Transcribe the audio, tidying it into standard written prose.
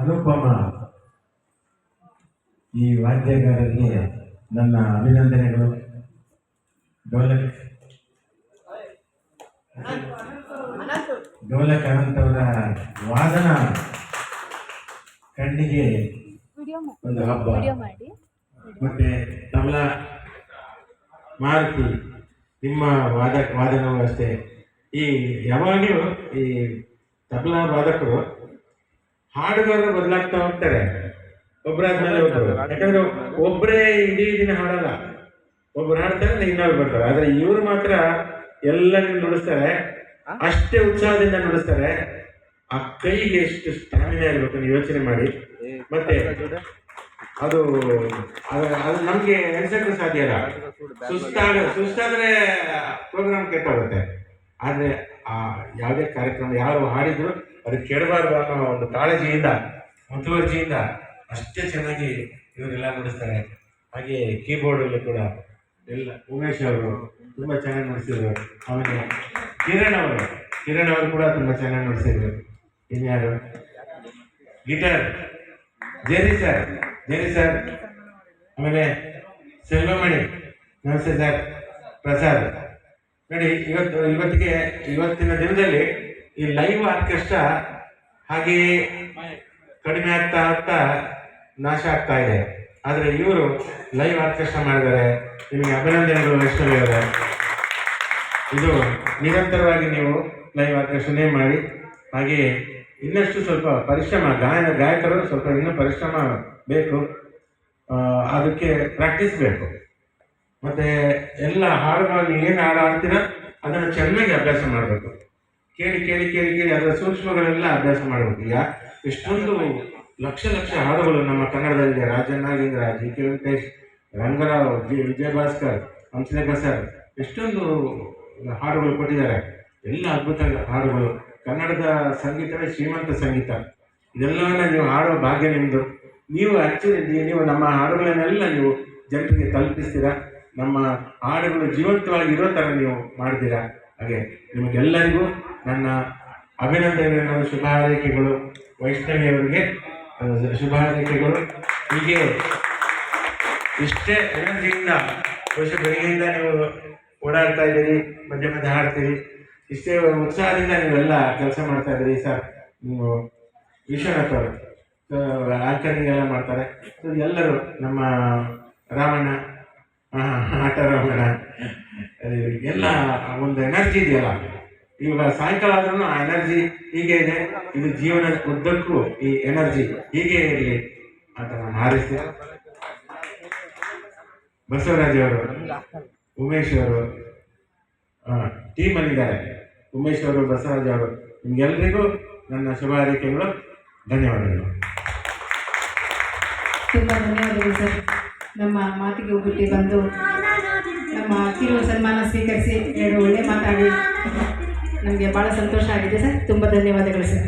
ಅನುಪಮ ಈ ವಾದ್ಯಗಾರರಿಗೆ ನನ್ನ ಅಭಿನಂದನೆಗಳು. ಡೋಲಕ್ ಡೋಲಕ್ ಅನಂತ್ ಅವರ ವಾದನ ಕಣ್ಣಿಗೆ ಒಂದು ಹಬ್ಬ. ಮತ್ತೆ ತಬಲಾ ಮಾರುತಿ, ನಿಮ್ಮ ವಾದನವೂ ಅಷ್ಟೇ. ಈ ಯಾವಾಗಲೂ ಈ ತಬಲಾ ವಾದಕರು ಹಾಡುಗಾರರು ಬದಲಾಗ್ತಾ ಹೋಗ್ತಾರೆ ಒಬ್ಬರಾದ್ಮೇಲೆ ಒಬ್ಬರು. ಯಾಕಂದ್ರೆ ಒಬ್ಬರೇ ಇಡೀ ದಿನ ಹಾಡಲ್ಲ, ಒಬ್ರು ಹಾಡ್ತಾರೆ ಇನ್ನೊಬ್ರು ಬರ್ತಾರೆ. ಆದ್ರೆ ಇವರು ಮಾತ್ರ ಎಲ್ಲರಿಗೂ ನುಡಿಸ್ತಾರೆ, ಅಷ್ಟೇ ಉತ್ಸಾಹದಿಂದ ನುಡಿಸ್ತಾರೆ. ಆ ಕೈಗೆ ಎಷ್ಟು ಸ್ಟಾಮಿನಾ ಇರ್ಬೇಕು ನೀವು ಯೋಚನೆ ಮಾಡಿ. ಮತ್ತೆ ಅದು ಅದು ನಮ್ಗೆ ಎಣಿಸಕ್ಕೂ ಸಾಧ್ಯ ಇಲ್ಲ. ಸುಸ್ತಾದ್ರೆ ಪ್ರೋಗ್ರಾಮ್ ಕೆಟ್ಟೋಗುತ್ತೆ. ಆದ್ರೆ ಆ ಯಾವುದೇ ಕಾರ್ಯಕ್ರಮ ಯಾವ ಹಾಡಿದ್ರು ಅದು ಕೆಡಬಾರ್ದು ಅನ್ನೋ ಒಂದು ಕಾಳಜಿಯಿಂದ, ಮುತುವರ್ಜಿಯಿಂದ ಅಷ್ಟೇ ಚೆನ್ನಾಗಿ ಇವರೆಲ್ಲ ನುಡಿಸ್ತಾರೆ. ಹಾಗೆ ಕೀಬೋರ್ಡಲ್ಲೂ ಕೂಡ ಎಲ್ಲ ಉಮೇಶ್ ಅವರು ತುಂಬಾ ಚೆನ್ನಾಗಿ ನುಡಿಸಿದ್ರು. ಆಮೇಲೆ ಕಿರಣ್ ಅವರು ಕೂಡ ತುಂಬಾ ಚೆನ್ನಾಗಿ ನುಡಿಸಿದ್ರು. ಇನ್ಯಾರು ಗಿಟಾರ್ ಜೇರಿ ಸರ್, ಆಮೇಲೆ ಸೆಲ್ವಮಣಿ, ನಮಸ್ತೆ ಸರ್, ಪ್ರಸಾದ್. ನೋಡಿ, ಇವತ್ತಿನ ದಿನದಲ್ಲಿ ಈ ಲೈವ್ ಆರ್ಕೆಸ್ಟ್ರಾ ಹಾಗೆ ಕಡಿಮೆ ಆಗ್ತಾ ನಾಶ ಆಗ್ತಾ ಇದೆ. ಆದರೆ ಇವರು ಲೈವ್ ಆರ್ಕೆಸ್ಟ್ರಾ ಮಾಡಿದ್ದಾರೆ. ನಿಮಗೆ ಅಭಿನಂದನೆಗಳು ವೈಷ್ಣವಿಯವರೇ. ಇದು ನಿರಂತರವಾಗಿ ನೀವು ಲೈವ್ ಆರ್ಕೆಸ್ಟ್ರಾನೇ ಮಾಡಿ. ಹಾಗೆ ಇನ್ನಷ್ಟು ಸ್ವಲ್ಪ ಪರಿಶ್ರಮ, ಗಾಯಕರು ಸ್ವಲ್ಪ ಇನ್ನೂ ಪರಿಶ್ರಮ ಬೇಕು. ಅದಕ್ಕೆ ಪ್ರಾಕ್ಟೀಸ್ ಬೇಕು. ಮತ್ತೆ ಎಲ್ಲ ಹಾಡುಗಳಲ್ಲಿ ಏನು ಹಾಡು ಹಾಡ್ತೀರ ಅದನ್ನು ಚೆನ್ನಾಗಿ ಅಭ್ಯಾಸ ಮಾಡಬೇಕು. ಕೇಳಿ ಅದರ ಸೂಕ್ಷ್ಮಗಳೆಲ್ಲ ಅಭ್ಯಾಸ ಮಾಡಬೇಕು. ಎಷ್ಟೊಂದು ಲಕ್ಷ ಹಾಡುಗಳು ನಮ್ಮ ಕನ್ನಡದಲ್ಲಿದೆ. ರಾಜನಾಗೇಂದ್ರ, ಜಿ.ಕೆ. ವೆಂಕಟೇಶ್, ರಂಗರಾವ್, ವಿಜಯಭಾಸ್ಕರ್, ಹಂಸಲೇಖ ಸರ್ ಎಷ್ಟೊಂದು ಹಾಡುಗಳು ಕೊಟ್ಟಿದ್ದಾರೆ. ಎಲ್ಲ ಅದ್ಭುತ ಹಾಡುಗಳು. ಕನ್ನಡದ ಸಂಗೀತವೇ ಶ್ರೀಮಂತ ಸಂಗೀತ. ಇದೆಲ್ಲವನ್ನ ನೀವು ಹಾಡೋ ಭಾಗ್ಯ ನಿಮ್ಮದು. ನೀವು ನಮ್ಮ ಹಾಡುಗಳನ್ನೆಲ್ಲ ನೀವು ಜನರಿಗೆ ತಲುಪಿಸ್ತೀರಾ. ನಮ್ಮ ಹಾಡುಗಳು ಜೀವಂತವಾಗಿ ಇರೋ ಥರ ನೀವು ಮಾಡ್ತೀರಾ. ಹಾಗೆ ನಿಮಗೆಲ್ಲರಿಗೂ ನನ್ನ ಅಭಿನಂದನೆಗಳು, ಶುಭ ಹಾರೈಕೆಗಳು. ವೈಷ್ಣವಿಯವರಿಗೆ ಶುಭ ಹಾರೈಕೆಗಳು. ಹೀಗೆ ಇಷ್ಟೇ ಎನರ್ಜಿಯಿಂದ ಬೆಳಗ್ಗೆಯಿಂದ ನೀವು ಓಡಾಡ್ತಾ ಇದ್ದೀರಿ, ಮಧ್ಯೆ ಹಾಡ್ತೀರಿ. ಇಷ್ಟೇ ಉತ್ಸಾಹದಿಂದ ನೀವೆಲ್ಲ ಕೆಲಸ ಮಾಡ್ತಾ ಇದ್ದೀರಿ ಸರ್. ನೀವು ವಿಶ್ವನಾಥ್ ಅವರು ಆಂಕರಿಂಗ್ ಎಲ್ಲ ಮಾಡ್ತಾರೆ. ಎಲ್ಲರೂ ನಮ್ಮ ರಾಮಣ್ಣ, ಆಟ ರಾಮಣ್ಣ, ಎಲ್ಲ ಒಂದು ಎನರ್ಜಿ ಇದೆಯಲ್ಲ. ಇವಾಗ ಸಾಯಂಕಾಲ ಆದ್ರೂ ಆ ಎನರ್ಜಿ ಹೀಗೆ ಇದೆ. ಇದು ಜೀವನದ ಉದ್ದಕ್ಕೂ ಈ ಎನರ್ಜಿ ಹೀಗೆ ಇರಲಿ ಅಂತ ನಾನು ಹಾರೈಸ್ತೀನಿ. ಬಸವರಾಜ್ ಅವರು, ಉಮೇಶ್ ಅವರು ಟೀಮಲ್ಲಿದ್ದಾರೆ. ಉಮೇಶ್ ಅವರು, ಬಸವರಾಜ್ ಅವರು, ನಿಮ್ಗೆಲ್ರಿಗೂ ನನ್ನ ಶುಭ ಹಾರೈಕೆಗಳು. ಧನ್ಯವಾದಗಳು. ತುಂಬ ಧನ್ಯವಾದಗಳು ಸರ್. ನಮ್ಮ ಮಾತಿಗೆ ಒಗ್ಗಟ್ಟಿ ಬಂದು ನಮ್ಮ ಕಿರು ಸನ್ಮಾನ ಸ್ವೀಕರಿಸಿ 2 ಒಳ್ಳೆ ಮಾತಾಡಿ ನಮಗೆ ಭಾಳ ಸಂತೋಷ ಆಗಿದೆ ಸರ್. ತುಂಬ ಧನ್ಯವಾದಗಳು ಸರ್.